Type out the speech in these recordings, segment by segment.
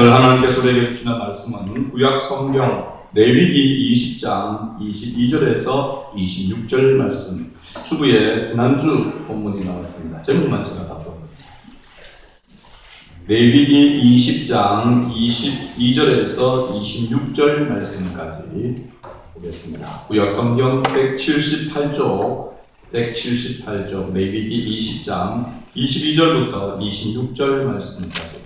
오늘 하나님께서 우리에게 주시는 말씀은 구약 성경 레위기 20장 22절에서 26절 말씀. 주부에 지난주 본문이 나왔습니다. 제목만 제가 다 보겠습니다. 레위기 20장 22절에서 26절 말씀까지 보겠습니다. 구약 성경 178쪽 레위기 20장 22절부터 26절 말씀까지.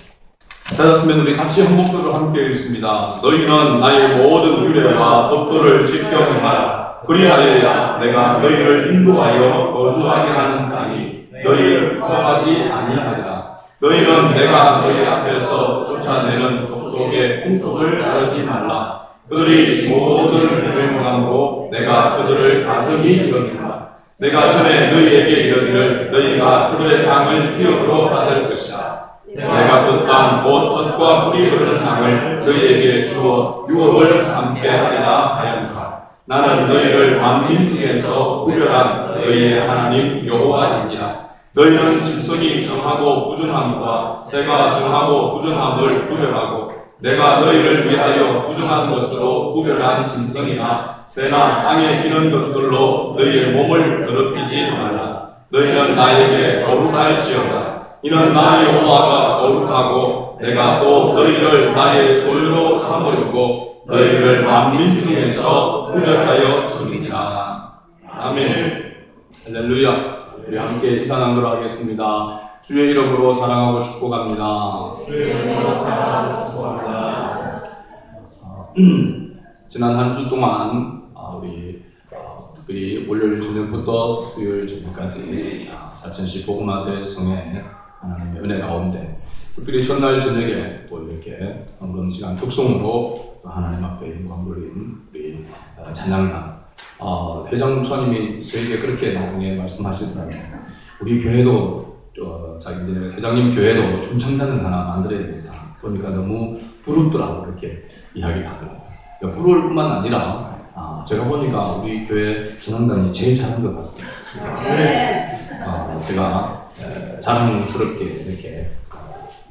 찾았으면 우리 같이 한 목소리로 함께 읽습니다. 너희는 나의 모든 규례와 법도를 지켜 행하라. 그리하여야 내가 너희를 인도하여 거주하게 하는 땅이 너희를 흑박하지 아니하리라. 너희는 내가 너희 앞에서 쫓아내는 족속의 풍속을 따르지 말라. 그들이 모든 불행함으로 내가 그들을 가정히 여기라. 내가 전에 너희에게 이르기를 너희가 그들의 땅을 기업으로 받을 것이다. 내가 그 땅 곧 젖과 풀이 흐르는 땅을 너희에게 주어 유업을 삼게 하리라 하였노라. 나는 너희를 만민 중에서 구별한 너희의 하나님 여호와이니라. 너희는 짐승이 정하고 부정함과 새가 정하고 부정함을 구별하고 내가 너희를 위하여 부정한 것으로 구별한 짐승이나 새나 땅에 기는 것들로 너희의 몸을 더럽히지 말라. 너희는 나에게 거룩할지어다. 이는 나 여호와가 거룩하고 내가 또 너희를 나의 소유로 삼으려고 너희를 만민 중에서 구별하였음이니라. 아멘. 할렐루야. 우리 함께 인사 나누도록 하겠습니다. 주의 이름으로 사랑하고 축복합니다. 주의 이름으로 사랑하고 축복합니다. 지난 한 주 동안 우리 특별히 월요일 저녁부터 수요일 저녁까지 사천시 복음화대 성에 하나님의 은혜 가운데 특별히 전날 저녁에 또 이렇게 그런 시간 특송으로 하나님 앞에 영광 돌린 우리 찬양단 회장 목사님이 저에게 그렇게 나중에 말씀하시더라고요. 우리 교회도 자기들 회장님 교회도 춤창단을 하나 만들어야 된다. 그러니까 너무 부럽더라고 이렇게 이야기를 하더라고요. 부러울 뿐만 아니라 제가 보니까 우리 교회 찬양단이 제일 잘한 것 같아요. 제가 자랑스럽게 이렇게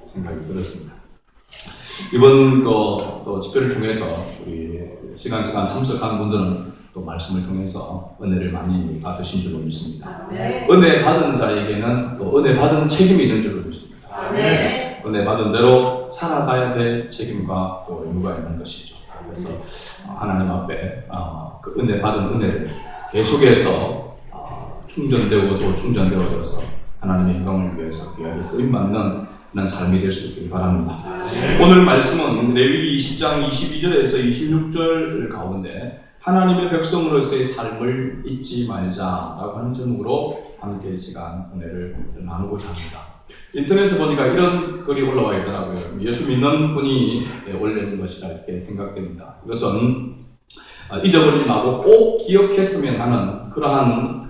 생각이 들었습니다. 이번 또 집회를 통해서 우리 시간 참석한 분들은 또 말씀을 통해서 은혜를 많이 받으신 줄로 믿습니다. 은혜 받은 자에게는 또 은혜 받은 책임이 있는 줄로 믿습니다. 은혜 받은 대로 살아가야 될 책임과 또 의무가 있는 것이죠. 그래서 하나님 앞에 그 은혜 받은 은혜를 계속해서 충전되고 또 충전되어져서 하나님의 영광을 위해서 귀하게 쓰임받는 그런 삶이 될 수 있기를 바랍니다. 오늘 말씀은 레위기 20장 22절에서 26절 가운데 하나님의 백성으로서의 삶을 잊지 말자라고 하는 제목으로 함께 이 시간 은혜를 나누고자 합니다. 인터넷에 보니까 이런 글이 올라와 있더라고요. 예수 믿는 분이 올리는 것이라 이렇게 생각됩니다. 이것은 잊어버리지 말고 꼭 기억했으면 하는 그러한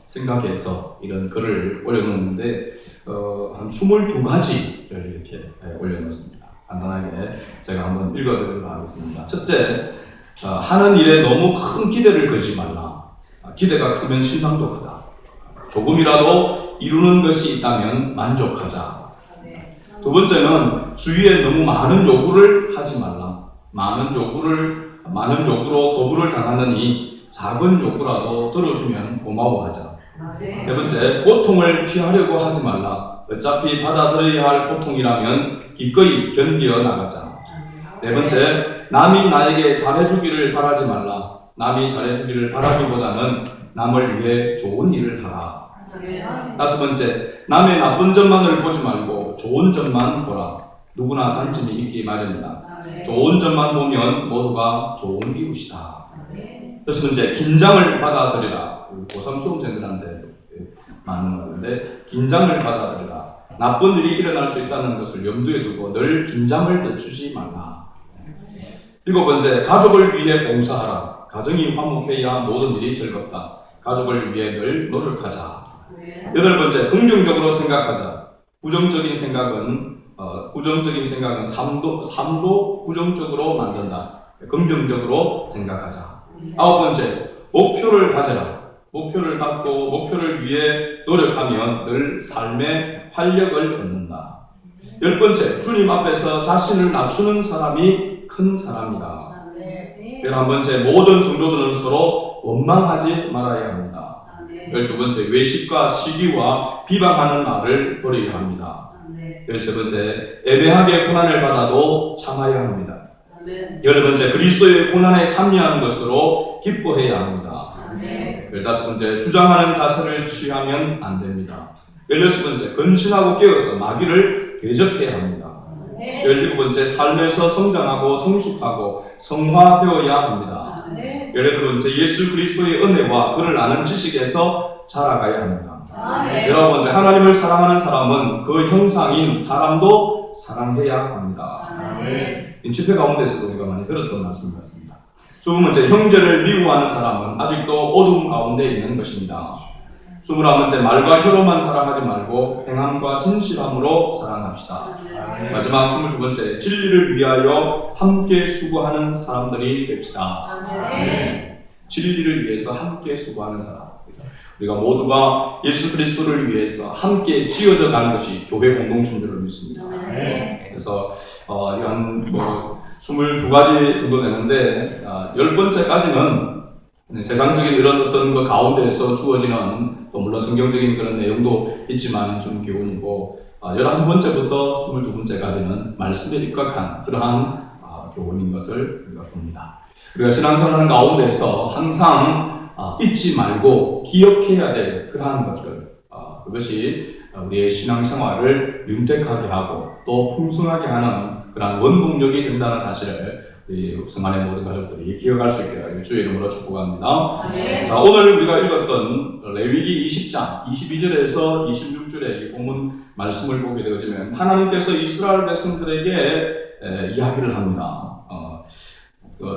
생각에서 이런 글을 올려놓는데 한 22가지를 이렇게 올려놓습니다. 간단하게 제가 한번 읽어드리도록 하겠습니다. 첫째, 하는 일에 너무 큰 기대를 걸지 말라. 기대가 크면 실망도 크다. 조금이라도 이루는 것이 있다면 만족하자. 두 번째는 주위에 너무 많은 요구를 하지 말라. 많은 요구로 거부를 당하느니 작은 요구라도 들어주면 고마워하자. 세 번째, 고통을 피하려고 하지 말라. 어차피 받아들여야 할 고통이라면 기꺼이 견디어 나가자. 네 번째, 남이 나에게 잘해주기를 바라지 말라. 남이 잘해주기를 바라기보다는 남을 위해 좋은 일을 하라. 다섯 번째, 남의 나쁜 점만을 보지 말고 좋은 점만 보라. 누구나 단점이 있기 마련이다. 좋은 점만 보면 모두가 좋은 이웃이다. 여섯 번째, 긴장을 받아들이라. 고3 수험생들한테 많은 건데 긴장을 받아들이라. 나쁜 일이 일어날 수 있다는 것을 염두에 두고 늘 긴장을 늦추지 말라. 일곱 번째, 가족을 위해 봉사하라. 가정이 화목해야 모든 일이 즐겁다. 가족을 위해 늘 노력하자. 여덟 번째, 긍정적으로 생각하자. 부정적인 생각은 삶도 부정적으로 만든다. 긍정적으로 생각하자. 아홉 번째, 목표를 가져라. 목표를 갖고 목표를 위해 노력하면 늘 삶의 활력을 얻는다. 10번째, 주님 앞에서 자신을 낮추는 사람이 큰 사람이다. 11번째, 모든 성도들은 서로 원망하지 말아야 합니다. 12번째, 외식과 시기와 비방하는 말을 버려야 합니다. 13번째, 애매하게 고난을 받아도 참아야 합니다. 14번째, 그리스도의 고난에 참여하는 것으로 기뻐해야 합니다. 15번째, 주장하는 자세를 취하면 안 됩니다. 16번째, 근신하고 깨어서 마귀를 대적해야 합니다. 17번째, 삶에서 성장하고 성숙하고 성화되어야 합니다. 18번째, 예수 그리스도의 은혜와 그를 아는 지식에서 자라가야 합니다. 19번째, 하나님을 사랑하는 사람은 그 형상인 사람도 사랑해야 합니다. 집회 가운데서도 우리가 많이 들었던 말씀 같습니다. 20번째, 형제를 미워하는 사람은 아직도 어둠 가운데 있는 것입니다. 21번째, 말과 혀로만 사랑하지 말고 행함과 진실함으로 사랑합시다. 마지막 22번째, 진리를 위하여 함께 수고하는 사람들이 됩시다. 진리를 위해서 함께 수고하는 사람. 그래서 우리가 모두가 예수 그리스도를 위해서 함께 지어져 가는 것이 교회 공동체인 줄 믿습니다. 그래서 한 22가지 정도 되는데 10번째까지는 세상적인 이런 어떤 그 가운데에서 주어지는 또 물론 성경적인 그런 내용도 있지만 좀 교훈이고 11번째부터 22번째까지는 말씀에 입각한 그러한 교훈인 것을 우리가 봅니다. 우리가 신앙생활하는 가운데에서 항상 잊지 말고 기억해야 될 그러한 것들, 그것이 우리의 신앙생활을 윤택하게 하고 또 풍성하게 하는 그러한 원동력이 된다는 사실을 우리 성안의 모든 가족들이 기억할 수 있게 주의 이름으로 축복합니다. 자, 오늘 우리가 읽었던 레위기 20장 22절에서 26절의 이 본문 말씀을 보게 되어지면 하나님께서 이스라엘 백성들에게 이야기를 합니다.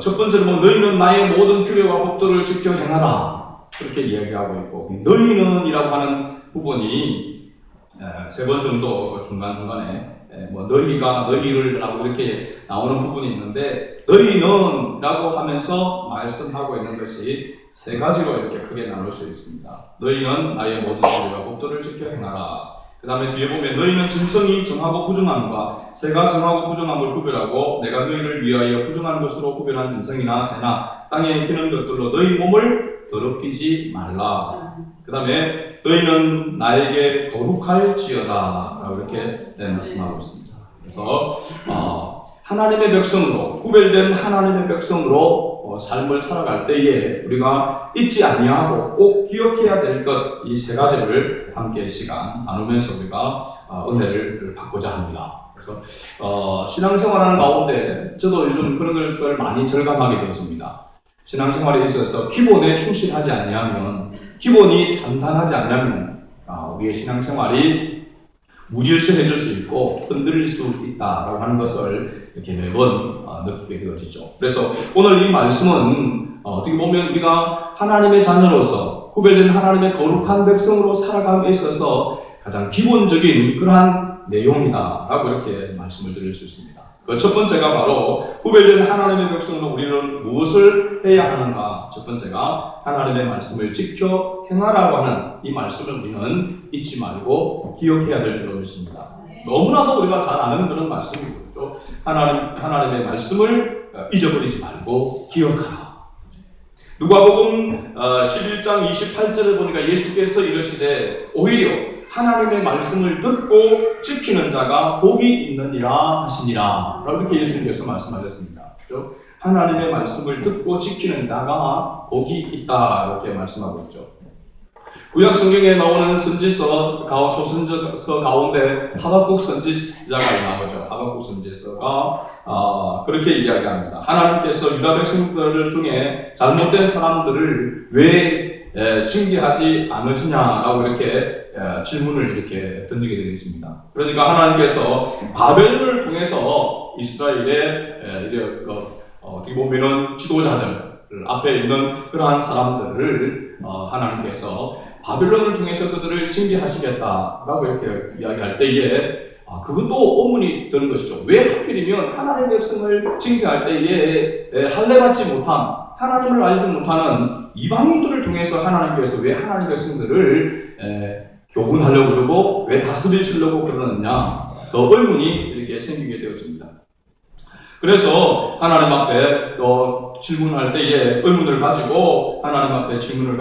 첫 번째로 너희는 나의 모든 규례와 법도를 지켜 행하라, 그렇게 이야기하고 있고, 너희는 이라고 하는 부분이 세 번 정도 중간중간에 너희가 너희를 라고 이렇게 나오는 부분이 있는데, 너희는 라고 하면서 말씀하고 있는 것이 세 가지로 이렇게 크게 나눌 수 있습니다. 너희는 나의 모든 규례와 법도를 지켜 행하라. 그 다음에 뒤에 보면 너희는 짐승이 정하고 부정함과 새가 정하고 부정함을 구별하고 내가 너희를 위하여 부정한 것으로 구별한 짐승이나 새나 땅에 기는 것들로 너희 몸을 더럽히지 말라. 그 다음에 너희는 나에게 거룩할지어다 라고 이렇게 말씀하고 있습니다. 그래서 하나님의 백성으로, 구별된 하나님의 백성으로 삶을 살아갈 때에 우리가 잊지 아니하고 꼭 기억해야 될 것, 이 세 가지를 함께 시간 나누면서 우리가 은혜를 받고자 합니다. 그래서 신앙생활하는 가운데 저도 요즘 그런 것을 많이 절감하게 되었습니다. 신앙생활에 있어서 기본에 충실하지 않으면, 기본이 단단하지 않으면 우리의 신앙생활이 무질서해질 수 있고 흔들릴 수 있다라고 하는 것을 이렇게 매번 느끼게 되어지죠. 그래서 오늘 이 말씀은 어떻게 보면 우리가 하나님의 자녀로서 구별된 하나님의 거룩한 백성으로 살아감에 있어서 가장 기본적인 그러한 내용이다라고 이렇게 말씀을 드릴 수 있습니다. 그 첫 번째가 바로 구별된 하나님의 백성으로 우리는 무엇을 해야 하는가. 첫 번째가 하나님의 말씀을 지켜 행하라고 하는 이 말씀을 우리는 잊지 말고 기억해야 될 줄로 믿습니다. 너무나도 우리가 잘 아는 그런 말씀이죠. 하나님의 말씀을 잊어버리지 말고 기억하라. 누가복음 11장 28절을 보니까 예수께서 이르시되 오히려 하나님의 말씀을 듣고 지키는 자가 복이 있느니라 하시니라. 이렇게 예수님께서 말씀하셨습니다. 그렇죠? 하나님의 말씀을 듣고 지키는 자가 복이 있다, 이렇게 말씀하고 있죠. 구약 성경에 나오는 선지서, 소선지서 가운데 하박국 선지자가 나오죠. 하박국 선지서가 그렇게 이야기합니다. 하나님께서 유다 백성들 중에 잘못된 사람들을 왜 징계하지 않으시냐라고 이렇게 질문을 이렇게 던지게 되겠습니다. 그러니까 하나님께서 바벨론을 통해서 이스라엘의 어떻게 보면은 지도자들 앞에 있는 그러한 사람들을 하나님께서 바벨론을 통해서 그들을 징계하시겠다라고 이렇게 이야기할 때에 그것도 의문이 드는 것이죠. 왜 하필이면 하나님의 백성을 징계할 때에 할례받지 못한, 하나님을 알지 못하는 이방인들을 통해서 하나님께서 왜 하나님의 백성들을 교훈하려고 그러고 왜 다스리시려고 그러느냐. 더 의문이 이렇게 생기게 되어집니다. 그래서 하나님 앞에 질문할 때에 의문을 가지고 하나님 앞에 질문을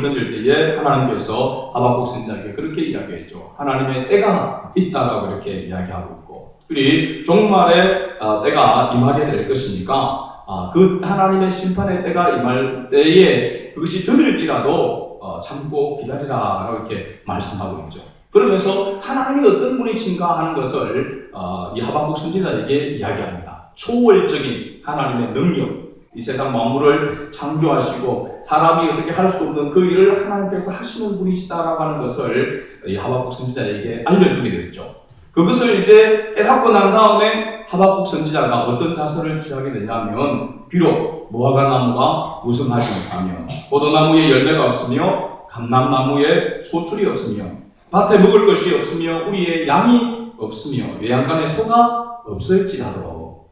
던질 때에 하나님께서 하박국 선지자에게 그렇게 이야기했죠. 하나님의 때가 있다라고 이렇게 이야기하고 있고, 우리 종말의 때가 임하게 될 것이니까 그 하나님의 심판의 때가 임할 때에 그것이 더딜지라도 참고 기다리라라고 이렇게 말씀하고 있죠. 그러면서 하나님이 어떤 분이신가 하는 것을 이 하박국 선지자에게 이야기합니다. 초월적인 하나님의 능력, 이 세상 만물을 창조하시고 사람이 어떻게 할 수 없는 그 일을 하나님께서 하시는 분이시다라고 하는 것을 이 하박국 선지자에게 알려주게 되었죠. 그것을 이제 깨닫고 난 다음에 하박국 선지자가 어떤 자세를 취하게 되냐면, 비록 무화과나무가 무성하지 못하며 포도나무에 열매가 없으며 감람나무에 소출이 없으며 밭에 먹을 것이 없으며 우리의 양이 없으며 외양간에 소가 없을지라도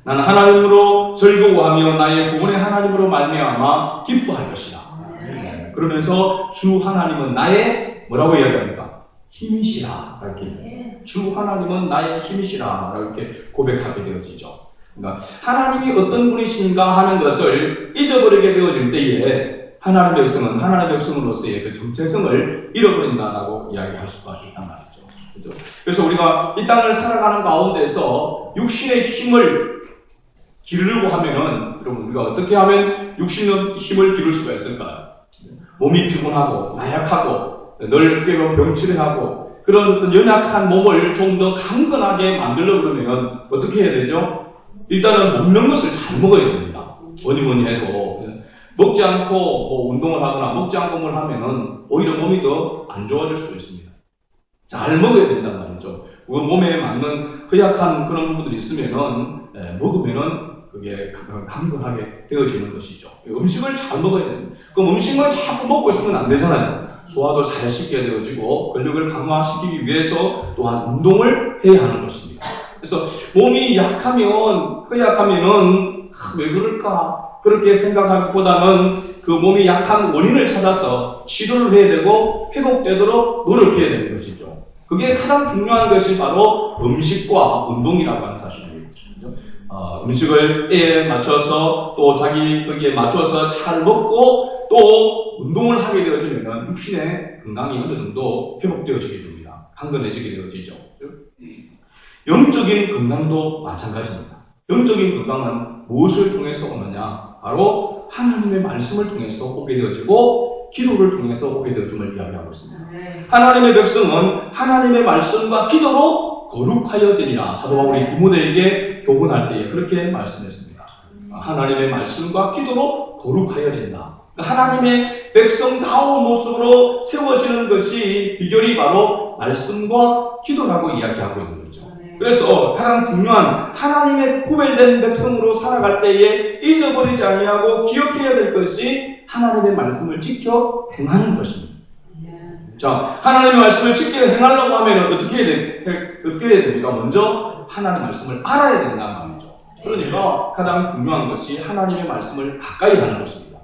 나는 하나님으로 즐거워하며 나의 구원의 하나님으로 말미암아 기뻐할 것이다. 그러면서 주 하나님은 나의 뭐라고 이야기합니까? 힘이시라. 이렇게 주 하나님은 나의 힘이시라. 이렇게 고백하게 되어지죠. 그러니까 하나님이 어떤 분이신가 하는 것을 잊어버리게 되어질 때에 하나님의 백성은 하나님의 백성으로서의 그 정체성을 잃어버린다라고 이야기할 수가 있단 말이죠. 그렇죠? 그래서 우리가 이 땅을 살아가는 가운데서 육신의 힘을 기르려고 하면은, 여러분, 우리가 어떻게 하면 육신의 힘을 기를 수가 있을까요? 몸이 피곤하고 나약하고 늘 병치레하고 그런 어떤 연약한 몸을 좀 더 강건하게 만들려고 그러면 어떻게 해야 되죠? 일단은 먹는 것을 잘 먹어야 됩니다. 뭐니 해도 먹지 않고 뭐 운동을 하거나 먹지 않고 뭘 하면은 오히려 몸이 더 안 좋아질 수 있습니다. 잘 먹어야 된단 말이죠. 몸에 맞는 허약한 그런 부분들이 있으면은 먹으면은 그게 강건하게 되어지는 것이죠. 음식을 잘 먹어야 됩니다. 그럼 음식만 자꾸 먹고 있으면 안 되잖아요. 소화도 잘 시켜야 되어지고 근력을 강화시키기 위해서 또한 운동을 해야 하는 것입니다. 그래서 몸이 약하면 허약하면은 왜 그럴까? 그렇게 생각하기보다는 그 몸이 약한 원인을 찾아서 치료를 해야 되고 회복되도록 노력해야 되는 것이죠. 그게 가장 중요한 것이 바로 음식과 운동이라고 하는 사실입니다. 음식을 때에 맞춰서 또 자기 거기에 맞춰서 잘 먹고 또 운동을 하게 되어지면 육신의 건강이 어느 정도 회복되어지게 됩니다. 강건해지게 되어지죠. 영적인 건강도 마찬가지입니다. 영적인 건강은 무엇을 통해서 오느냐? 바로 하나님의 말씀을 통해서 오게 되어지고 기도를 통해서 오게 되어짐을 이야기하고 있습니다. 하나님의 백성은 하나님의 말씀과 기도로 거룩하여지니라. 사도 바울이 디모데에게 교훈할 때에 그렇게 말씀했습니다. 하나님의 말씀과 기도로 거룩하여진다. 하나님의 백성다운 모습으로 세워지는 것이 비결이 바로 말씀과 기도라고 이야기하고 있는 거죠. 그래서 가장 중요한 하나님의 구별된 백성으로 살아갈 때에 잊어버리지 아니하고 기억해야 될 것이 하나님의 말씀을 지켜 행하는 것입니다. 자, 하나님의 말씀을 지켜 행하려고 하면 어떻게 해야 됩니까? 먼저 하나님의 말씀을 알아야 된다는 말이죠. 그러니까 가장 중요한 것이 하나님의 말씀을 가까이 하는 것입니다.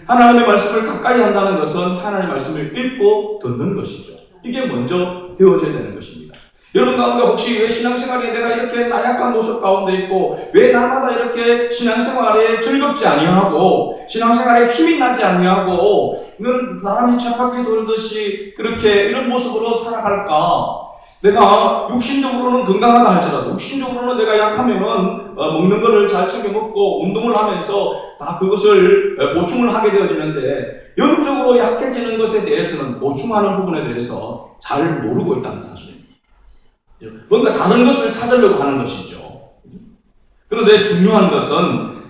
하나님의 말씀을 가까이 한다는 것은 하나님의 말씀을 읽고 듣는 것이죠. 이게 먼저 되어져야 되는 것입니다. 여러분 가운데 혹시 왜 신앙생활에 내가 이렇게 나약한 모습 가운데 있고 왜 나마다 이렇게 신앙생활에 즐겁지 아니하고 신앙생활에 힘이 나지 아니하고 이런 사람이 착하게 돌듯이 그렇게 이런 모습으로 살아갈까? 내가 육신적으로는 건강하다 할지라도 육신적으로는 내가 약하면은 먹는 거를 잘 챙겨 먹고 운동을 하면서 다 그것을 보충을 하게 되어지는데 영적으로 약해지는 것에 대해서는 보충하는 부분에 대해서 잘 모르고 있다는 사실입니다. 뭔가 다른 것을 찾으려고 하는 것이죠. 그런데 중요한 것은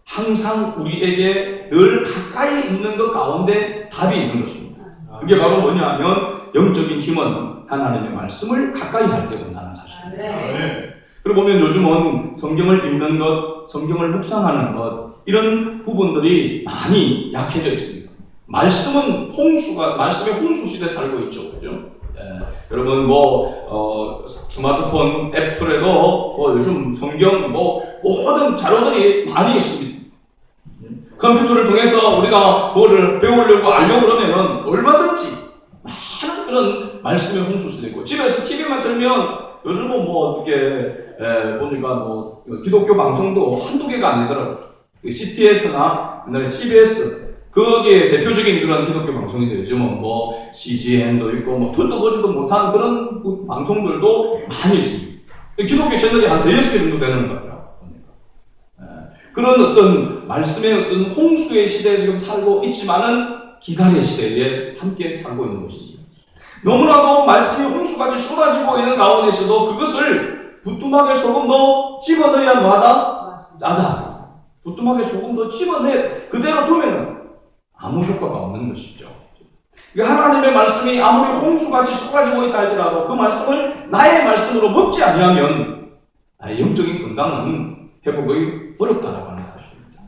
항상 우리에게 늘 가까이 있는 것 가운데 답이 있는 것입니다. 그게 바로 뭐냐 하면 영적인 힘은 하나님의 말씀을 가까이 할 때 온다는 사실입니다. 그리고 보면 요즘은 성경을 읽는 것, 성경을 묵상하는 것 이런 부분들이 많이 약해져 있습니다. 말씀의 홍수 시대에 살고 있죠. 그죠? 여러분 스마트폰 앱들에도 요즘 성경 모든 자료들이 많이 있습니다. 컴퓨터를 통해서 우리가 뭐를 배우려고 알려고 그러면은 얼마든지 많은 그런 말씀의 홍수 수도 있고, 집에서 TV만 들면 요즘은 뭐 어떻게 보니까 뭐 기독교 방송도 한두 개가 아니더라고요. CTS나 옛날에 CBS 거기에 대표적인 그런 기독교 방송인데 요즘은 뭐 CGN도 있고 뭐 듣도 보지도 못한 그런 방송들도 많이 있습니다. 기독교 채널이 한 6개 정도 되는 거예요. 그런 어떤 말씀의 어떤 홍수의 시대에 지금 살고 있지만은 기갈의 시대에 함께 살고 있는 것입니다. 너무나도 말씀이 홍수같이 쏟아지고 있는 가운데서도 그것을 부뚜막에 소금도 집어넣어야 뭐하다? 짜다. 부뚜막에 소금도 집어내 그대로 두면 아무 효과가 없는 것이죠. 하나님의 말씀이 아무리 홍수같이 쏟아지고 있다 할지라도 그 말씀을 나의 말씀으로 먹지 아니하면 나의 영적인 건강은 회복이 어렵다라고 하는 사실입니다.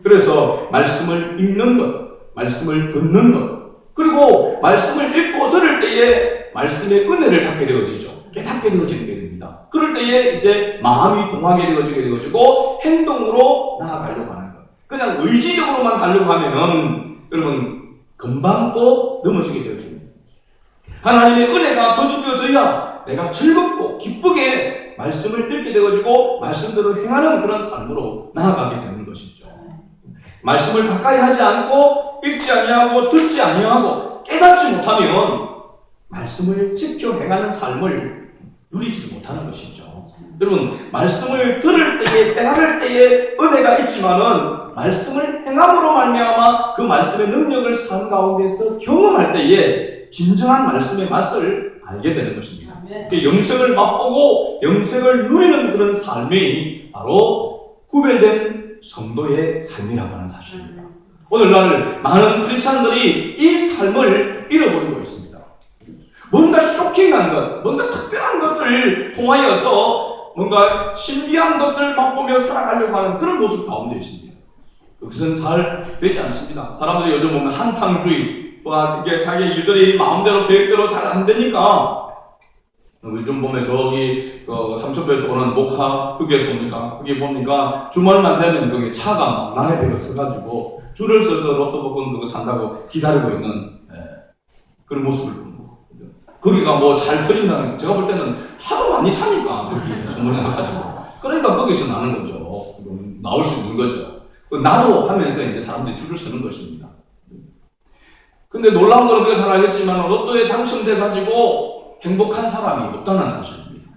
그래서 말씀을 읽는 것, 말씀을 듣는 것, 그리고 말씀을 읽고 들을 때에 말씀의 은혜를 받게 되어지죠. 깨닫게 되어지게 됩니다. 그럴 때에 이제 마음이 동하게 되어지고 행동으로 나아가려고 하는 것. 그냥 의지적으로만 가려고 하면은 여러분 금방 또 넘어지게 되어집니다. 하나님의 은혜가 더듬어져야 내가 즐겁고 기쁘게 말씀을 읽게 되어지고 말씀대로 행하는 그런 삶으로 나아가게 되는 것이죠. 말씀을 가까이 하지 않고 읽지 아니하고 듣지 아니하고 깨닫지 못하면 말씀을 지켜 행하는 삶을 누리지 못하는 것이죠. 여러분 말씀을 들을 때에 깨달을 때에 은혜가 있지만은 말씀을 행함으로 말미암아 그 말씀의 능력을 삶 가운데서 경험할 때에 진정한 말씀의 맛을 알게 되는 것입니다. 영생을 맛보고 영생을 누리는 그런 삶이 바로 구별된 성도의 삶이라고 하는 사실입니다. 오늘날 많은 크리스찬들이 이 삶을 잃어버리고 있습니다. 뭔가 쇼킹한 것, 뭔가 특별한 것을 통하여서 뭔가 신비한 것을 맛보며 살아가려고 하는 그런 모습 가운데 있습니다. 그것은 잘 되지 않습니다. 사람들이 요즘 보면 한탕주의와 이게 자기 일들이 마음대로 계획대로 잘 안 되니까 요즘 보면 저기 삼천배에서 오는 목화 흑에서 옵니까? 거기 보니까 주말만 되면 거기 차가 막 나에 배가 서가지고 줄을 서서 로또 복권 그거 산다고 기다리고 있는 그런 모습을 봅니다. 거기가 뭐 잘 터진다는 제가 볼 때는 하도 많이 사니까 거기 주문에 나가지고 그러니까 거기서 나는 거죠. 나올 수 있는 거죠. 나도 하면서 이제 사람들이 줄을 서는 것입니다. 근데 놀라운 거는 우리가 잘 알겠지만 로또에 당첨돼가지고 행복한 사람이 없다는 사실입니다.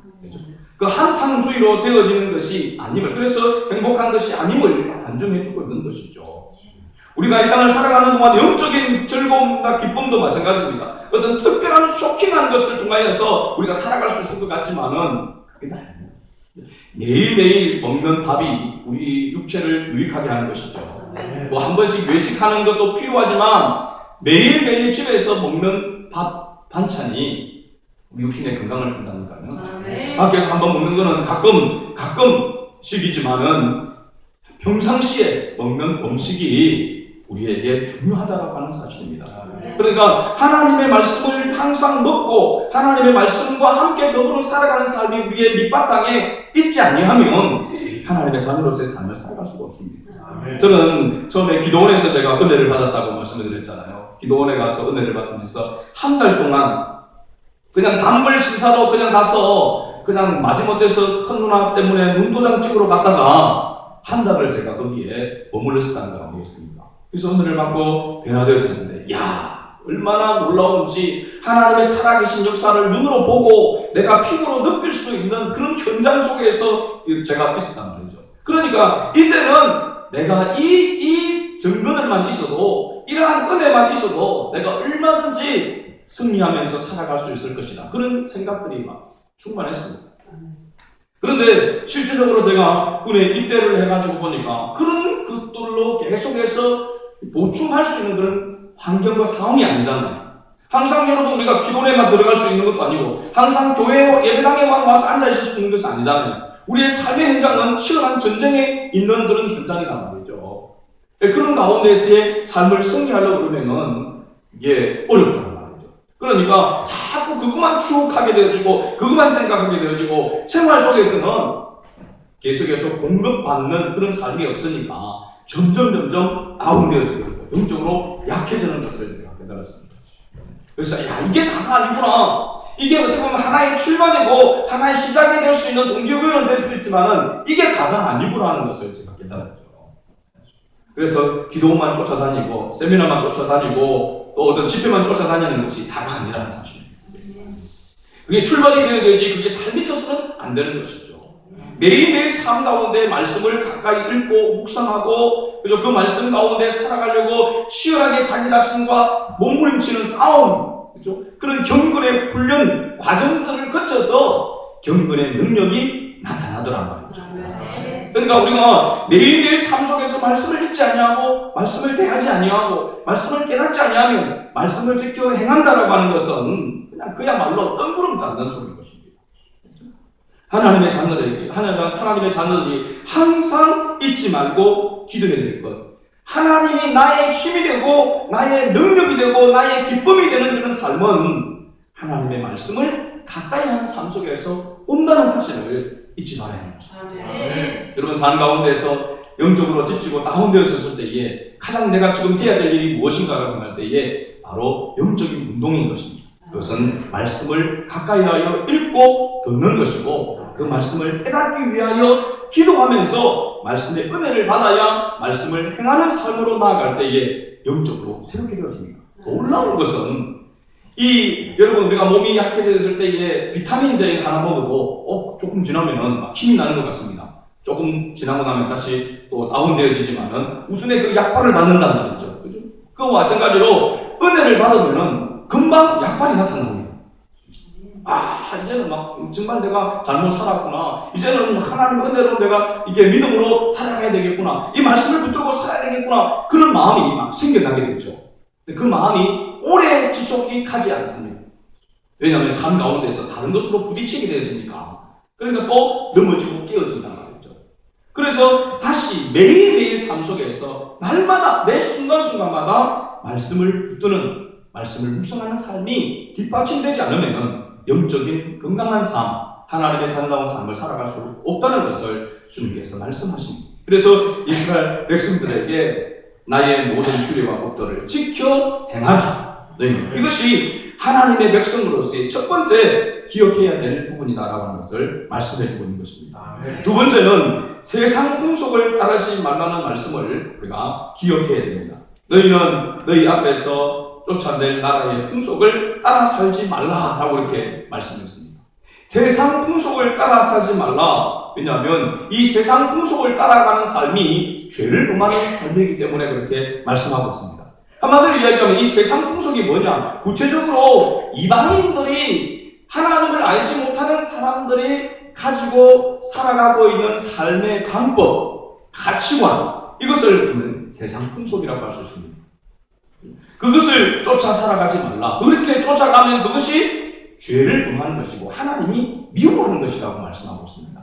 그 한탕주의로 되어지는 것이 아님을, 그래서 행복한 것이 아님을 단정해주고 있는 것이죠. 우리가 이 땅을 살아가는 동안 영적인 즐거움과 기쁨도 마찬가지입니다. 어떤 특별한 쇼킹한 것을 통하여서 우리가 살아갈 수 있을 것 같지만은 그게 아닙니다. 매일매일 먹는 밥이 우리 육체를 유익하게 하는 것이죠. 뭐 한 번씩 외식하는 것도 필요하지만 매일매일 집에서 먹는 밥 반찬이 우리 육신의 건강을 준다니까요. 밖에서 한번 먹는 거는 가끔씩이지만은 평상시에 먹는 음식이 우리에게 중요하다고 하는 사실입니다. 그러니까 하나님의 말씀을 항상 먹고 하나님의 말씀과 함께 더불어 살아가는 삶이 우리의 밑바탕에 있지 아니하면 하나님의 자녀로서의 삶을 살아갈 수가 없습니다. 저는 처음에 기도원에서 제가 은혜를 받았다고 말씀을 드렸잖아요. 기도원에 가서 은혜를 받으면서 한 달 동안 그냥 단물 신사로 그냥 가서 그냥 마지못해서 큰 누나 때문에 눈도장 찍으러 갔다가 한 달을 제가 거기에 머물렀었다는 걸 알고 있습니다. 그래서 은혜를 받고 변화되어졌는데 야 얼마나 놀라운지 하나님의 살아계신 역사를 눈으로 보고 내가 피부로 느낄 수 있는 그런 현장 속에서 제가 있었단 말이죠. 그러니까 이제는 내가 이 증거들만 있어도 이러한 은혜만 있어도 내가 얼마든지 승리하면서 살아갈 수 있을 것이다. 그런 생각들이 막 충만했습니다. 그런데 실질적으로 제가 은혜 입대를 해가지고 보니까 그런 것들로 계속해서 보충할 수 있는 그런 환경과 상황이 아니잖아요. 항상 여러분 우리가 기도회만 들어갈 수 있는 것도 아니고 항상 교회 예배당에만 와서 앉아있을 수 있는 것이 아니잖아요. 우리의 삶의 현장은 치열한 전쟁에 있는 그런 현장이란 말이죠. 그런 가운데서의 삶을 승리하려고 그러면은 이게 어렵다. 그러니까 자꾸 그것만 추억하게 되어지고 그것만 생각하게 되어지고 생활 속에서는 계속해서 공급받는 그런 삶이 없으니까 점점 다운되어지고 영적으로 약해지는 것을 제가 깨달았습니다. 그래서 야, 이게 다가 아니구나. 이게 어떻게 보면 하나의 출발이고 하나의 시작이 될 수 있는 동기부여는 될 수 있지만은 이게 다가 아니구나 하는 것을 제가 깨달았죠. 그래서 기도만 쫓아다니고 세미나만 쫓아다니고 또 어떤 집회만 쫓아다니는 것이 다가 아니라는 사실입니다. 그게 출발이 되어야 되지 그게 삶이 되어서는 안 되는 것이죠. 매일매일 삶 가운데 말씀을 가까이 읽고 묵상하고 그리고 그 말씀 가운데 살아가려고 치열하게 자기 자신과 몸부림치는 싸움 그렇죠? 그런 경건의 훈련 과정들을 거쳐서 경건의 능력이 나타나더란 말이죠. 그러니까 우리가 매일매일 삶 속에서 말씀을 읽지 아니하고 말씀을 대하지 아니하고 말씀을 깨닫지 아니하면 말씀을 직접 행한다라고 하는 것은 그냥 그야말로 뜬구름 잡는 소리인 것입니다. 하나님의 자녀들이 항상 잊지 말고 기도해야 될 것. 하나님이 나의 힘이 되고 나의 능력이 되고 나의 기쁨이 되는 그런 삶은 하나님의 말씀을 가까이 하는 삶 속에서 온다는 사실을 잊지 말아야 합니다. 여러분 삶 가운데서 영적으로 지치고 다운되어 있었을 때에 가장 내가 지금 해야 될 일이 무엇인가라고 생각할 때에 바로 영적인 운동인 것입니다. 그것은 말씀을 가까이 하여 읽고 듣는 것이고 그 말씀을 깨닫기 위하여 기도하면서 말씀의 은혜를 받아야 말씀을 행하는 삶으로 나아갈 때에 영적으로 새롭게 되어집니다. 놀라운 것은 여러분 우리가 몸이 약해졌을 때에 비타민제 하나 먹어도 조금 지나면은 막 힘이 나는 것 같습니다. 조금 지나고 나면 다시 또 다운되어지지만은 우선에 그 약발을 받는다는 말이죠. 그죠? 그와 마찬가지로 은혜를 받으면은 금방 약발이 나타납니다. 이제는 막 정말 내가 잘못 살았구나. 이제는 하나님 은혜로 내가 이게 믿음으로 살아가야 되겠구나. 이 말씀을 붙들고 살아야 되겠구나. 그런 마음이 막 생겨나게 되죠. 근데 그 마음이 오래 지속이 가지 않습니다. 왜냐하면 삶 가운데서 다른 것으로 부딪히게 되었으니까. 그러니까 또 넘어지고 깨어진단 말이죠. 그래서 다시 매일매일 삶 속에서 날마다 매 순간순간마다 말씀을 붙드는 말씀을 묵상하는 삶이 뒷받침되지 않으면 영적인 건강한 삶, 하나님의 자녀다운 삶을 살아갈 수 없다는 것을 주님께서 말씀하십니다. 그래서 이스라엘 백성들에게 나의 모든 규례와 법도를 지켜 행하라. 이것이 하나님의 백성으로서의 첫 번째 기억해야 될 부분이다라고 하는 것을 말씀해 주고 있는 것입니다. 두 번째는 세상 풍속을 따르지 말라는 말씀을 우리가 기억해야 됩니다. 너희는 너희 앞에서 쫓아낼 나라의 풍속을 따라 살지 말라라고 이렇게 말씀했습니다. 세상 풍속을 따라 살지 말라. 왜냐하면 이 세상 풍속을 따라가는 삶이 죄를 범하는 삶이기 때문에 그렇게 말씀하고 있습니다. 한마디로 이야기하면 이 세상 풍속이 뭐냐? 구체적으로 이방인들이 하나님을 알지 못하는 사람들이 가지고 살아가고 있는 삶의 방법, 가치관, 이것을 세상 풍속이라고 할 수 있습니다. 그것을 쫓아 살아가지 말라. 그렇게 쫓아가면 그것이 죄를 범하는 것이고 하나님이 미워하는 것이라고 말씀하고 있습니다.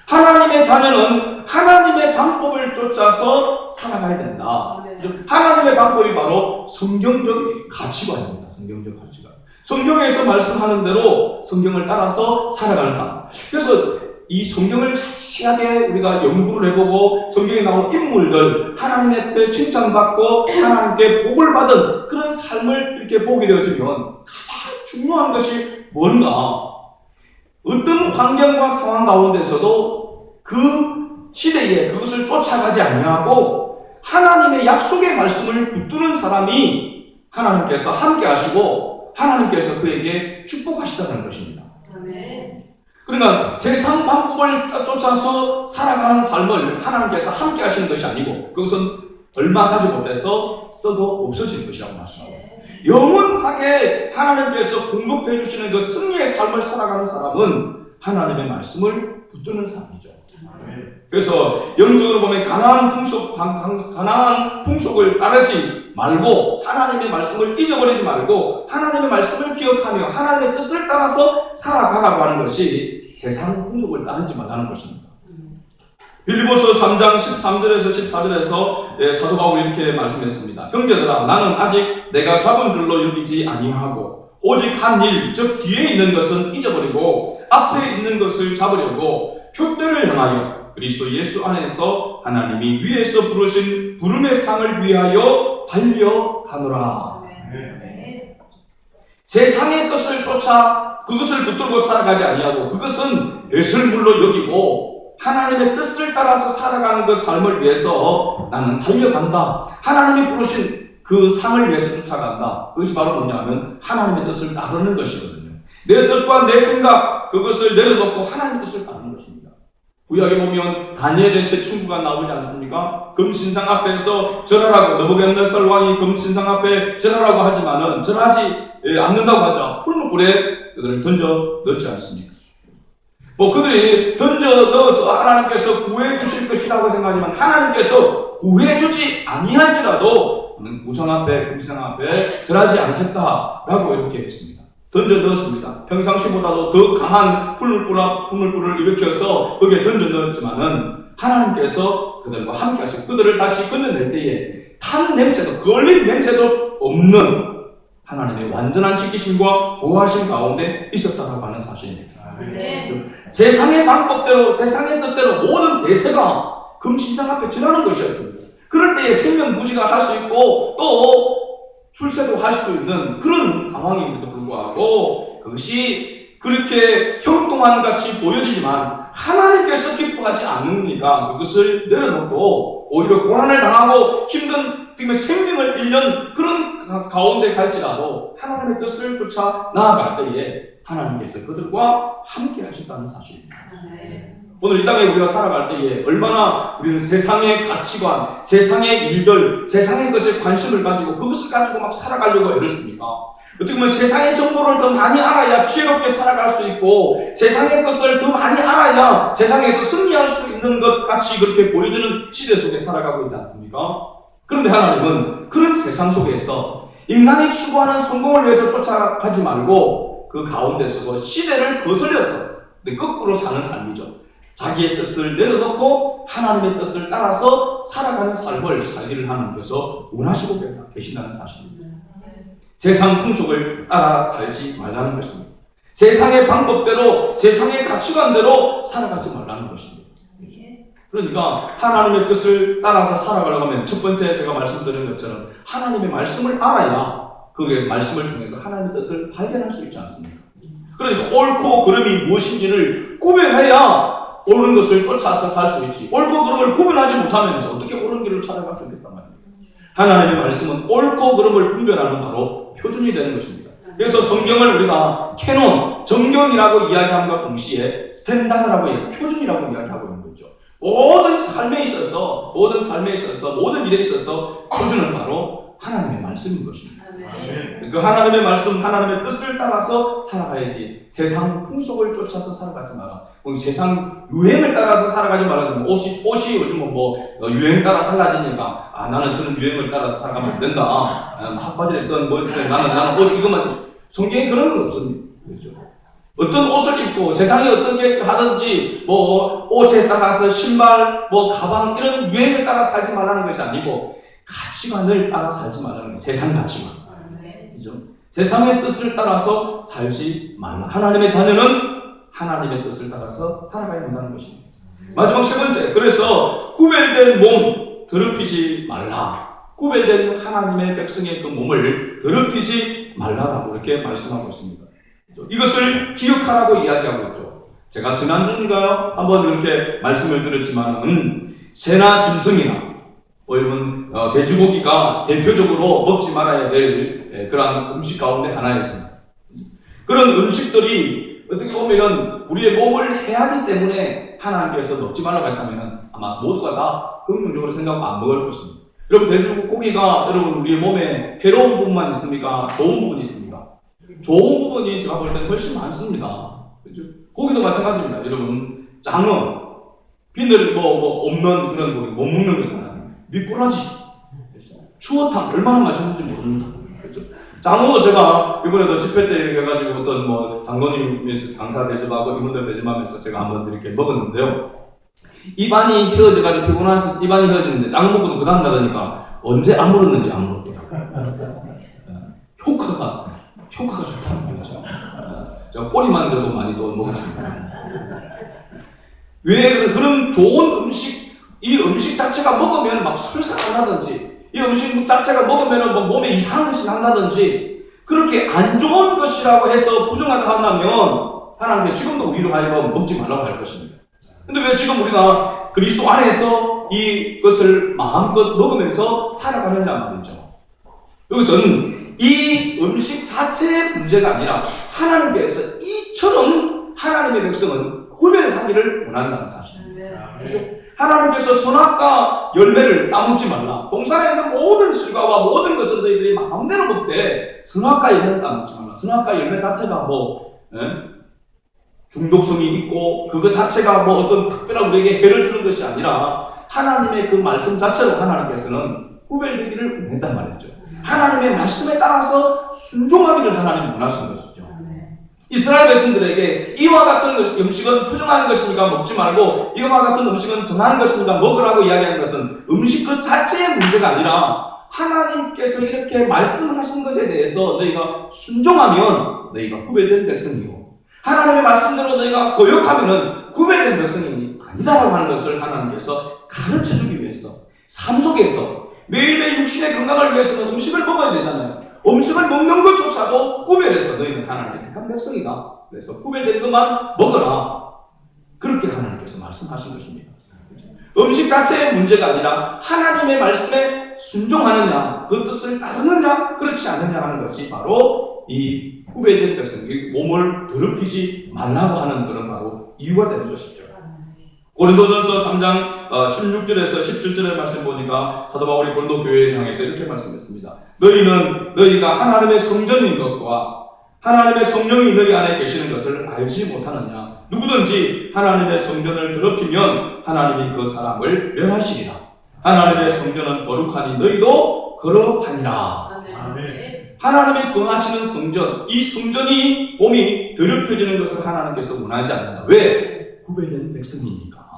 하나님의 자녀는 하나님의 방법을 쫓아서 살아가야 된다. 하나님의 방법이 바로 성경적 가치관입니다. 성경적 가치관. 성경에서 말씀하는 대로 성경을 따라서 살아가는 삶. 그래서 이 성경을 자세하게 우리가 연구를 해보고 성경에 나온 인물들, 하나님의 앞에 칭찬받고 하나님께 복을 받은 그런 삶을 이렇게 보게 되어지면 가장 중요한 것이 뭔가? 어떤 환경과 상황 가운데서도 그 시대에 그것을 쫓아가지 아니하고 하나님의 약속의 말씀을 붙드는 사람이 하나님께서 함께 하시고 하나님께서 그에게 축복하시다는 것입니다. 그러니까 세상 방법을 쫓아서 살아가는 삶을 하나님께서 함께 하시는 것이 아니고 그것은 얼마 가지 못해서 써도 없어질 것이라고 말씀합니다. 영원하게 하나님께서 공급해 주시는 그 승리의 삶을 살아가는 사람은 하나님의 말씀을 붙드는 사람이죠. 그래서 영적으로 보면 가나안 풍속을 따르지 말고 하나님의 말씀을 잊어버리지 말고 하나님의 말씀을 기억하며 하나님의 뜻을 따라서 살아가라고 하는 것이 세상 풍속을 따르지 말라는 것입니다. 빌립보서 3장 13절에서 14절에서 사도 바울이 이렇게 말씀했습니다. 형제들아, 나는 아직 내가 잡은 줄로 여기지 아니하고 오직 한 일, 즉 뒤에 있는 것은 잊어버리고 앞에 있는 것을 잡으려고 표대를 향하여 그리스도 예수 안에서 하나님이 위에서 부르신 부름의 상을 위하여 달려가노라. 세상의 것을 쫓아 그것을 붙들고 살아가지 아니하고 그것은 예술물로 여기고 하나님의 뜻을 따라서 살아가는 그 삶을 위해서 나는 달려간다. 하나님이 부르신 그 상을 위해서 쫓아간다. 그것이 바로 뭐냐면 하나님의 뜻을 따르는 것이거든요. 내 뜻과 내 생각 그것을 내려놓고 하나님의 뜻을 따르는 것입니다. 구약에 보면 다니엘의 세 친구가 나오지 않습니까? 금신상 앞에서 절하라고 느부갓네살 왕이 금신상 앞에 절하라고 하지만은 절하지 않는다고 하자 풀무불에 그들을 던져 넣지 않습니까? 그들이 던져 넣어서 하나님께서 구해 주실 것이라고 생각하지만 하나님께서 구해 주지 아니할지라도 우상 앞에 금신상 앞에 절하지 않겠다라고 이렇게 했습니다. 던져 넣었습니다. 평상시보다도 더 강한 풀물불을 일으켜서 거기에 던져 넣었지만은 하나님께서 그들과 함께 하시고 그들을 다시 건져낼 때에 탄 냄새도 걸린 냄새도 없는 하나님의 완전한 지키심과 보호하심 가운데 있었다고 하는 사실입니다. 네. 세상의 방법대로 세상의 뜻대로 모든 대세가 금신상 앞에 절하는 것이었습니다. 그럴 때에 생명부지가 할 수 있고 또 출세도 할 수 있는 그런 상황임에도 불구하고 그것이 그렇게 형통한 같이 보여지지만 하나님께서 기뻐하지 않으니까 그것을 내려놓고 오히려 고난을 당하고 힘든 생명을 잃는 그런 가운데 갈지라도 하나님의 뜻을 쫓아 나아갈 때에 하나님께서 그들과 함께 하셨다는 사실입니다. 오늘 이 땅에 우리가 살아갈 때에 얼마나 우리는 세상의 가치관, 세상의 일들, 세상의 것에 관심을 가지고 그것을 가지고 막 살아가려고 애를 씁니까? 어떻게 보면 세상의 정보를 더 많이 알아야 지혜롭게 살아갈 수 있고 세상의 것을 더 많이 알아야 세상에서 승리할 수 있는 것 같이 그렇게 보여주는 시대 속에 살아가고 있지 않습니까? 그런데 하나님은 그런 세상 속에서 인간이 추구하는 성공을 위해서 쫓아가지 말고 그 가운데서 그 시대를 거슬려서 거꾸로 사는 삶이죠. 자기의 뜻을 내려놓고 하나님의 뜻을 따라서 살아가는 삶을 살기를 하나님께서 원하시고 계신다는 사실입니다. 세상 풍속을 따라 살지 말라는 것입니다. 세상의 방법대로 세상의 가치관대로 살아가지 말라는 것입니다. 그러니까 하나님의 뜻을 따라서 살아가려고 하면 첫 번째 제가 말씀드린 것처럼 하나님의 말씀을 알아야 그 말씀을 통해서 하나님의 뜻을 발견할 수 있지 않습니까? 그러니까 옳고 그름이 무엇인지를 구별해야 옳은 것을 쫓아서 갈 수 있지. 옳고 그름을 구별하지 못하면서 어떻게 옳은 길을 찾아갈 수 있겠단 말이에요. 하나님의 말씀은 옳고 그름을 분별하는 바로 표준이 되는 것입니다. 그래서 성경을 우리가 캐논, 정경이라고 이야기함과 동시에 스탠다드라고 표준이라고 이야기하고 있는 거죠. 모든 삶에 있어서 모든 일에 있어서 표준은 바로 하나님의 말씀인 것입니다. 그 하나님의 말씀, 하나님의 뜻을 따라서 살아가야지 세상 풍속을 쫓아서 살아가지 마라. 세상 유행을 따라서 살아가지 말라. 옷이 요즘은 유행 따라 달라지니까 나는 저는 유행을 따라서 살아가면 안 된다. 핫바지를 입든 나는 오직 이것만. 성경에 그런 건 없습니다. 그렇죠? 어떤 옷을 입고 세상이 어떻게 하든지 옷에 따라서 신발, 가방 이런 유행을 따라 살지 말라는 것이 아니고 가치관을 따라 살지 말라는 거예요. 세상 가치관. 그죠? 세상의 뜻을 따라서 살지 말라. 하나님의 자녀는 하나님의 뜻을 따라서 살아가야 한다는 것입니다. 마지막 세 번째. 그래서 구별된 몸 더럽히지 말라. 구별된 하나님의 백성의 그 몸을 더럽히지 말라라고 이렇게 말씀하고 있습니다. 이것을 기억하라고 이야기하고 있죠. 제가 지난주인가요? 한번 이렇게 말씀을 드렸지만 새나 짐승이나 여러분 돼지고기가 대표적으로 먹지 말아야 될 그러한 음식 가운데 하나였습니다. 그런 음식들이 어떻게 보면 우리의 몸을 해하기 때문에 하나님께서 먹지 말라고 했다면 아마 모두가 다 긍정적으로 생각하고 안 먹을 것입니다. 여러분 돼지고기가 여러분 우리의 몸에 해로운 부분만 있습니까? 좋은 부분이 있습니까? 좋은 부분이 제가 볼 때는 훨씬 많습니다. 그렇죠? 고기도 마찬가지입니다. 여러분 장어, 비늘 없는 그런 고기 못 먹는 거잖아요. 미꾸라지, 추어탕 얼마나 맛있는지 모릅니다. 그렇죠? 장어도 제가 이번에도 집회 때 해가지고 어떤 장로님 강사 대접하고 이분들 대접하면서 제가 한번 이렇게 먹었는데요. 입안이 휘어져가지고 피곤해서 입안이 휘어지는데 장어 먹고도 그 다음 나가니까 언제 안 물었는지 안 물었더라고요. 효과가 좋다는 거죠. 제가 꼬리만 들고 많이도 먹었습니다. 왜 그런 좋은 음식, 이 음식 자체가 먹으면 막 설사 안 나든지, 이 음식 자체가 먹으면 몸에 이상한 것이 난다든지, 그렇게 안 좋은 것이라고 해서 부정하다 한다면 하나님께 지금도 우리로 하여금 먹지 말라고 할 것입니다. 근데 왜 지금 우리가 그리스도 안에서 이것을 마음껏 먹으면서 살아가느냐 말이죠. 여기서는 이 음식 자체의 문제가 아니라 하나님께서 이처럼 하나님의 백성은 구별하기를 원한다는 사실입니다. 하나님께서 선악과 열매를 따먹지 말라. 동산에 있는 모든 실과와 모든 것을 너희들이 마음대로 먹되 선악과 열매를 따먹지 말라. 선악과 열매 자체가 중독성이 있고 그것 자체가 어떤 특별한 우리에게 해를 주는 것이 아니라 하나님의 그 말씀 자체로 하나님께서는 구별되기를 원했단 말이죠. 하나님의 말씀에 따라서 순종하기를 하나님이 원하시는 것이죠. 이스라엘 백성들에게 이와 같은 음식은 부정한 것이니까 먹지 말고 이와 같은 음식은 정한 것이니까 먹으라고 이야기하는 것은 음식 그 자체의 문제가 아니라 하나님께서 이렇게 말씀하신 것에 대해서 너희가 순종하면 너희가 구별된 백성이고 하나님의 말씀대로 너희가 거역하면 구별된 백성이 아니다라고 하는 것을 하나님께서 가르쳐주기 위해서 삶 속에서 매일매일 육신의 건강을 위해서는 음식을 먹어야 되잖아요. 음식을 먹는 것조차도 구별해서 너희는 하나님의 택한 백성이다. 그래서 구별된 것만 먹어라. 그렇게 하나님께서 말씀하신 것입니다. 음식 자체의 문제가 아니라 하나님의 말씀에 순종하느냐, 그 뜻을 따르느냐, 그렇지 않느냐 하는 것이 바로 이 구별된 백성, 몸을 더럽히지 말라고 하는 그런 바로 이유가 되는 것이죠. 고린도전서 3장 16절에서 17절의 말씀 보니까 사도 바울이 고린도 교회를 향해서 이렇게 말씀했습니다. 너희가 하나님의 성전인 것과 하나님의 성령이 너희 안에 계시는 것을 알지 못하느냐. 누구든지 하나님의 성전을 더럽히면 하나님이 그 사람을 멸하시리라. 하나님의 성전은 거룩하니 너희도 거룩하니라. 하나님이 거하시는 성전, 이 성전이 몸이 더럽혀지는 것을 하나님께서 원하지 않는다. 왜? 구별된 백성이니까.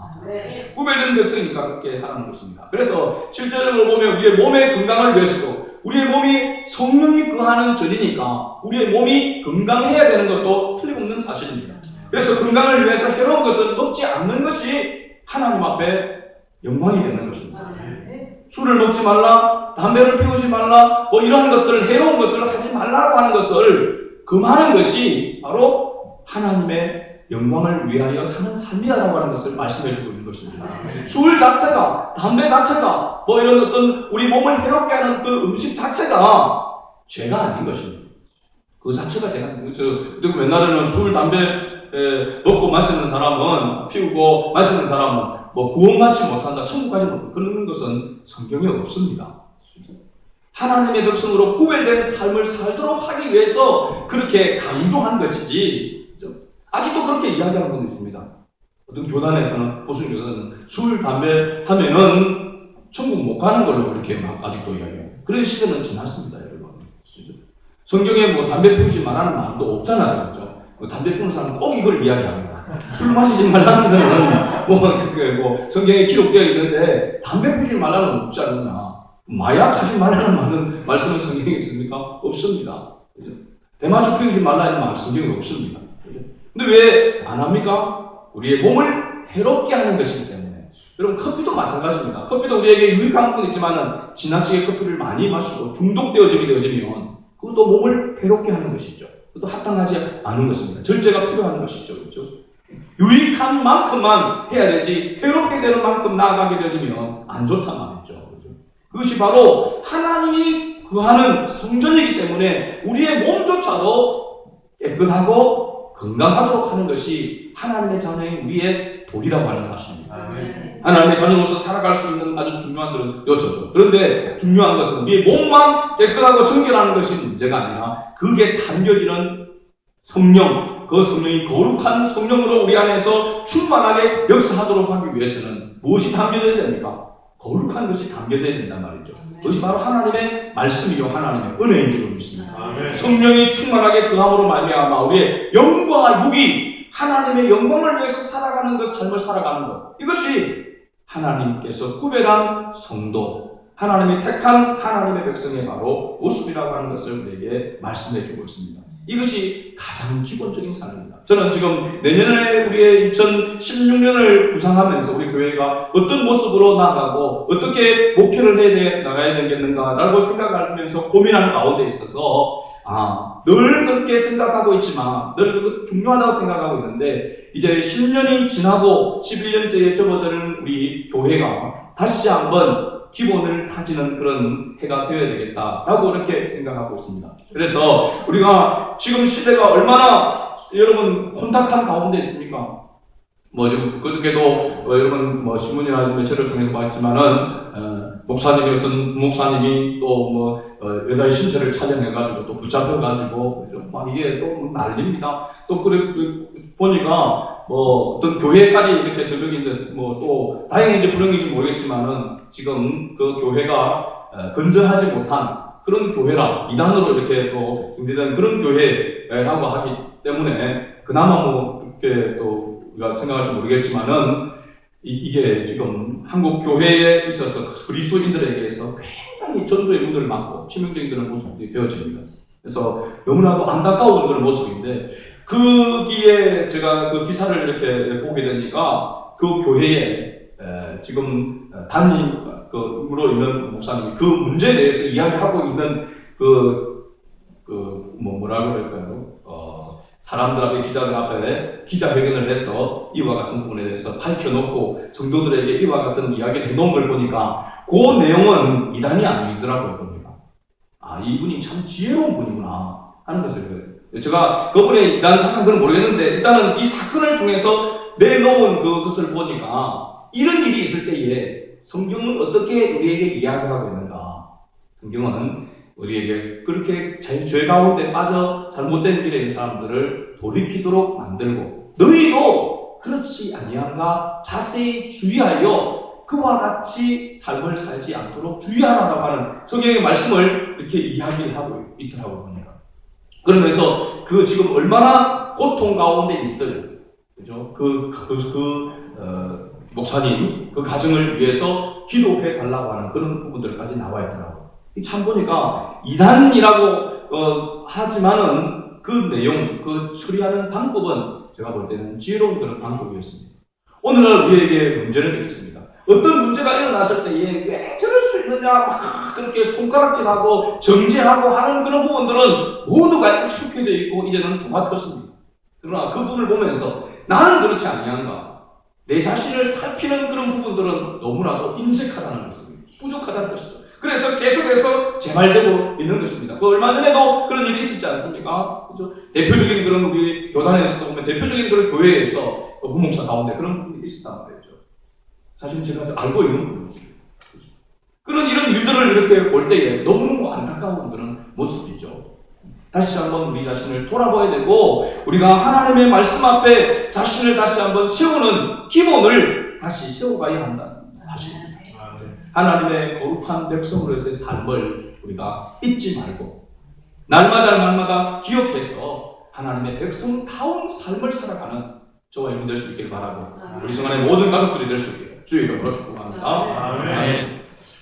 구별된 백성이니까 그렇게 하는 것입니다. 그래서 실제적으로 보면 우리의 몸의 건강을 위해서도 우리의 몸이 성령이 거하는 전이니까 우리의 몸이 건강해야 되는 것도 틀림없는 사실입니다. 그래서 건강을 위해서 해로운 것을 먹지 않는 것이 하나님 앞에 영광이 되는 것입니다. 술을 먹지 말라, 담배를 피우지 말라, 이런 것들을 해로운 것을 하지 말라고 하는 것을 금하는 것이 바로 하나님의 영광을 위하여 사는 삶이라고 하는 것을 말씀해주고 있는 것입니다. 술 자체가, 담배 자체가, 이런 어떤 우리 몸을 해롭게 하는 그 음식 자체가 죄가 아닌 것입니다. 그 자체가 죄가 아닌 것이죠. 그리고 옛날에는 술, 담배 먹고 마시는 사람은, 피우고 마시는 사람은 구원받지 못한다, 천국 가지 못한다. 그런 것은 성경에 없습니다. 하나님의 백성으로 구별된 삶을 살도록 하기 위해서 그렇게 강조한 것이지, 아직도 그렇게 이야기하는 분도 있습니다. 어떤 교단에서는, 보수 교단은 술, 담배 하면은 천국 못 가는 걸로 그렇게 막 아직도 이야기해요. 그런 시대는 지났습니다, 여러분. 성경에 담배 피우지 말라는 말도 없잖아요. 그렇죠? 담배 피우는 사람은 꼭 이걸 이야기합니다. 술 마시지 말라는 거는 성경에 기록되어 있는데 담배 피우지 말라는 없지 않느냐. 마약 사지 말라는 말씀은 성경에 있습니까? 없습니다. 그렇죠? 대마초 피우지 말라는 말 성경에 없습니다. 근데 왜 안 합니까? 우리의 몸을 해롭게 하는 것이기 때문에. 여러분, 커피도 마찬가지입니다. 커피도 우리에게 유익한 건 있지만 지나치게 커피를 많이 마시고 중독되어지게 되어지면 그것도 몸을 해롭게 하는 것이죠. 그것도 합당하지 않은 것입니다. 절제가 필요한 것이죠. 그렇죠? 유익한 만큼만 해야 되지 해롭게 되는 만큼 나아가게 되어지면 안 좋단 말이죠. 그렇죠? 그것이 바로 하나님이 거하는 성전이기 때문에 우리의 몸조차도 깨끗하고 건강하도록 하는 것이 하나님의 자녀인 우리의 도리라고 하는 사실입니다. 하나님의 자녀로서 살아갈 수 있는 아주 중요한 요소죠. 그런데 중요한 것은 우리의 몸만 깨끗하고 정결하는 것이 문제가 아니라 그게 담겨지는 성령, 그 성령이 거룩한 성령으로 우리 안에서 충만하게 역사하도록 하기 위해서는 무엇이 담겨져야 됩니까? 거룩한 것이 담겨져야 된단 말이죠. 그것이 바로 하나님의 말씀이요 하나님의 은혜인 줄 믿습니다. 성령이 충만하게 그함으로 말미암아 우리의 영과 육이 하나님의 영광을 위해서 살아가는 그 삶을 살아가는 것, 이것이 하나님께서 구별한 성도, 하나님이 택한 하나님의 백성의 바로 모습이라고 하는 것을 우리에게 말씀해 주고 있습니다. 이것이 가장 기본적인 사람입니다. 저는 지금 내년에 우리의 2016년을 구상하면서 우리 교회가 어떤 모습으로 나아가고 어떻게 목표를 나가야 되겠는가라고 생각하면서 고민하는 가운데 있어서 늘 그렇게 생각하고 있지만 늘 중요하다고 생각하고 있는데 이제 10년이 지나고 11년째에 접어드는 우리 교회가 다시 한번 기본을 다지는 그런 해가 되어야 되겠다라고 이렇게 생각하고 있습니다. 그래서 우리가 지금 시대가 얼마나 여러분 혼탁한 가운데 있습니까? 지금 그저께도 여러분 신문이나 매체를 통해서 봤지만은 목사님이 어떤 목사님이 또 8 신체를 촬영해가지고 또 붙잡혀가지고 막 이게 또 난립니다. 또 보니까 어떤 교회까지 이렇게 들어있는데 또 다행히 이제 불행인지 모르겠지만은 지금 그 교회가 건전하지 못한 그런 교회라 이단으로 이렇게 또 등재된 그런 교회라고 하기 때문에 그나마 이렇게 또 우리가 생각할지 모르겠지만은 이게 지금 한국 교회에 있어서 그리스도인들에게서 굉장히 전도의 문을 막고 치명적인 그런 모습들이 되어집니다. 그래서 너무나도 안타까운 그런 모습인데 거기에 제가 그 기사를 이렇게 보게 되니까 그 교회에 지금 담임으로 있는 목사님이 그 문제에 대해서 이야기하고 있는 뭐라고 할까요? 사람들 앞에, 기자들 앞에 기자회견을 해서 이와 같은 부분에 대해서 밝혀놓고 성도들에게 이와 같은 이야기를 해놓은 걸 보니까 그 내용은 이단이 아니더라고요, 보니까. 이분이 참 지혜로운 분이구나 하는 것을. 제가 그분의 이단 사상들은 모르겠는데 일단은 이 사건을 통해서 내놓은 그것을 보니까 이런 일이 있을 때에 성경은 어떻게 우리에게 이야기하고 있는가? 성경은 우리에게 그렇게 죄 가운데 빠져 잘못된 길에 있는 사람들을 돌이키도록 만들고 너희도 그렇지 아니한가 자세히 주의하여 그와 같이 삶을 살지 않도록 주의하라고 하는 성경의 말씀을 이렇게 이야기하고 있더라고요. 보니까. 그러면서 지금 얼마나 고통 가운데 있어요. 그죠? 목사님, 그 가정을 위해서 기도해 달라고 하는 그런 부분들까지 나와 있더라고요. 참 보니까 이단이라고 하지만은 그 내용, 그 처리하는 방법은 제가 볼 때는 지혜로운 그런 방법이었습니다. 오늘날 우리에게 문제는 되겠습니다. 어떤 문제가 일어났을 때에 왜 저럴 수 있느냐 막 그렇게 손가락질하고 정죄하고 하는 그런 부분들은 모두가 익숙해져 있고 이제는 도맡았습니다. 그러나 그 부분을 보면서 나는 그렇지 아니한가? 내 자신을 살피는 그런 부분들은 너무나도 인색하다는 것입니다. 부족하다는 것이죠. 그래서 계속해서 재발되고 있는 것입니다. 얼마 전에도 그런 일이 있었지 않습니까? 그죠? 대표적인 그런 우리 교단에서도 보면 대표적인 그런 교회에서 부목사 가운데 그런 부분이 있었단 말이죠. 사실 제가 알고 있는 부분이죠. 그런 이런 일들을 이렇게 볼 때에 너무너무 안타까운 그런 모습이죠. 다시 한번 우리 자신을 돌아봐야 되고 우리가 하나님의 말씀 앞에 자신을 다시 한번 세우는 기본을 다시 세워가야 한다. 다시 하나님의 거룩한 백성으로서의 삶을 우리가 잊지 말고 날마다 기억해서 하나님의 백성다운 삶을 살아가는 저와 여러분 될 수 있기를 바라고 우리 성안의 모든 가족들이 될 수 있기를 주의 이름으로 축복합니다. 아멘.